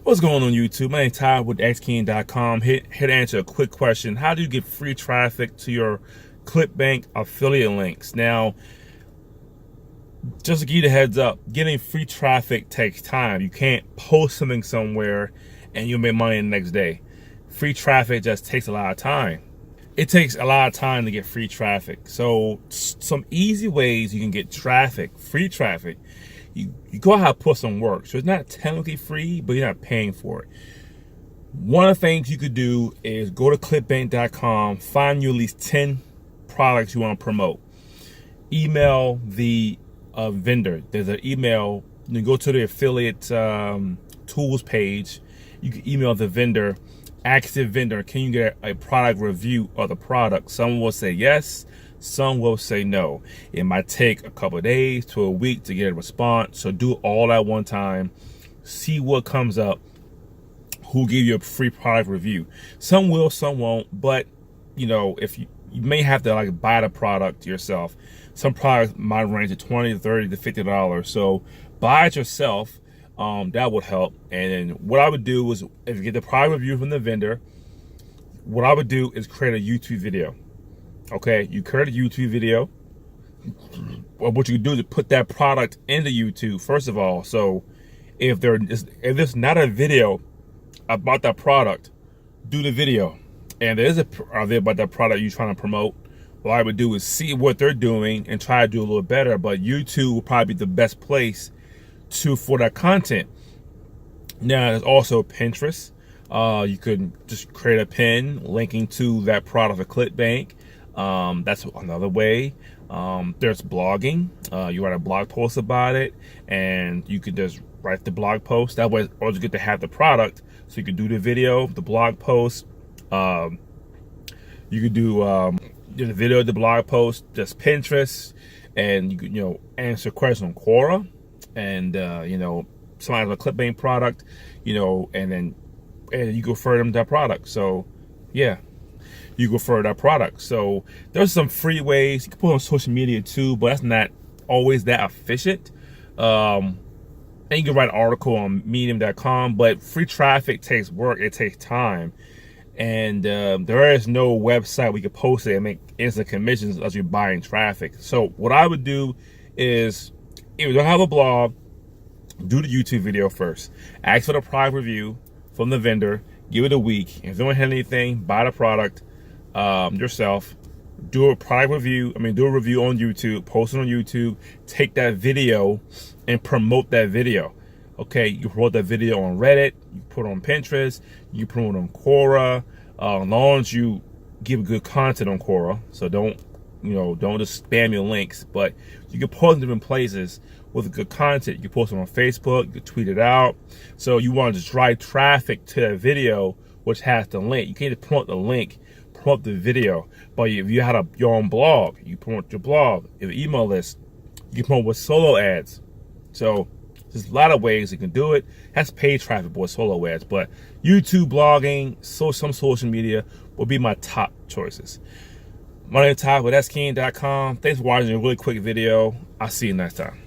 What's going on YouTube? My name's Todd with xking.com. Here to answer a quick question. How do you get free traffic to your ClickBank affiliate links? Now, just to give you the heads up, getting free traffic takes time. You can't post something somewhere and you'll make money the next day. Free traffic just takes a lot of time. It takes a lot of time to get free traffic. So some easy ways you can get traffic, free traffic. You go ahead and put some work. So it's not technically free, but you're not paying for it. One of the things you could do is go to clickbank.com, find you at least 10 products you want to promote. Email the vendor. There's an email. You go to the affiliate tools page. You can email the vendor, ask the vendor, can you get a product review of the product? Some will say yes. Some will say no. It might take a couple of days to a week to get a response. So do all at one time. See what comes up. Who give you a free product review? Some will, some won't. But you know, if you may have to like buy the product yourself. Some products might range to $20 to $30 to $50. So buy it yourself. That would help. And then what I would do is, if you get the product review from the vendor, what I would do is create a YouTube video. Okay, you create a YouTube video. Well, what you can do is put that product into YouTube first of all. So if there's not a video about that product, do the video. And there is a video about that product you're trying to promote. What I would do is see what they're doing and try to do a little better. But YouTube will probably be the best place for that content. Now there's also Pinterest. You could just create a pin linking to that product of ClickBank. That's another way. There's blogging. You write a blog post about it, and you can just write the blog post. That way it's always good to have the product, so you can do the video, the blog post. You could do the video, the blog post, just Pinterest, and you could answer questions on Quora, and somebody has a ClickBank product, and you go refer them that product. So yeah. You go for that product. So there's some free ways. You can put on social media too, but that's not always that efficient. And you can write an article on medium.com, but free traffic takes work. It takes time. And there is no website we can post it and make instant commissions as you're buying traffic. So what I would do is, if you don't have a blog, do the YouTube video first. Ask for the product review from the vendor. Give it a week. If you don't have anything, buy the product yourself. Do a product review. Do a review on YouTube. Post it on YouTube. Take that video and promote that video. Okay, you promote that video on Reddit. You put it on Pinterest. You promote it on Quora. As long as you give good content on Quora. So don't just spam your links. But you can post in different places with good content. You can post it on Facebook. You can tweet it out. So you want to just drive traffic to that video, which has the link. You can't just promote the link, promote the video. But if you had your own blog, you promote your blog. If you email list, you can promote with solo ads. So there's a lot of ways you can do it. That's paid traffic with solo ads. But YouTube, blogging, some social media will be my top choices. My name is Todd with xking.com. Thanks for watching a really quick video. I'll see you next time.